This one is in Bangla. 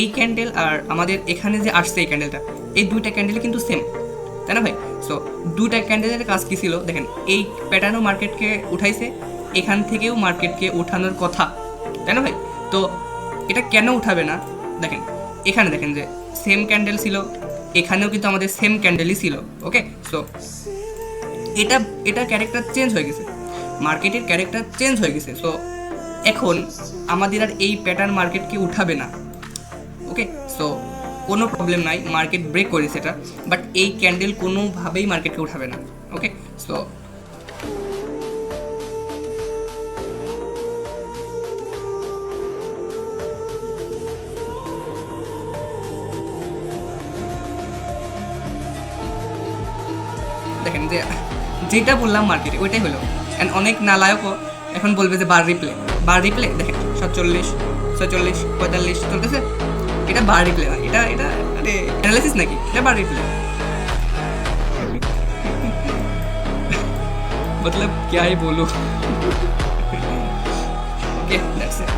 এই ক্যান্ডেল আর আমাদের এখানে যে আসছে এই ক্যান্ডেলটা, এই দুইটা ক্যান্ডেল কিন্তু সেম, তাই না ভাই? সো দুইটা ক্যান্ডেলের কাজ কী ছিল দেখেন, এই প্যাটার্নও মার্কেটকে উঠাইছে, এখান থেকেও মার্কেটকে উঠানোর কথা, তাই না ভাই? তো এটা কেন উঠাবে না? দেখেন এখানে দেখেন যে সেম ক্যান্ডেল ছিল, এখানেও কিন্তু আমাদের সেম ক্যান্ডেলই ছিল। ওকে, সো এটা এটা ক্যারেক্টার চেঞ্জ হয়ে গেছে, মার্কেটের ক্যারেক্টার চেঞ্জ হয়ে গেছে। সো এখন আমাদের আর এই প্যাটার্ন মার্কেটকে উঠাবে না। ওকে, সো কোনো প্রবলেম নাই, মার্কেট ব্রেক করেছে এটা, বাট এই ক্যান্ডেল কোনোভাবেই মার্কেটকে উঠাবে না। ওকে, সো দেখেন যে যেটা বললাম মার্কেটে ওইটাই হলো। অ্যান্ড অনেক নালায়কও এখন বলবে যে বার রিপ্লে দেখেন 47, 46, 45 চলতেছে, এটা বার রিপ্লে না, এটা এটা আরে অ্যানালাইসিস নাকি, এটা বার রিপ্লে। मतलब क्या ही बोलूं। Okay, that's it.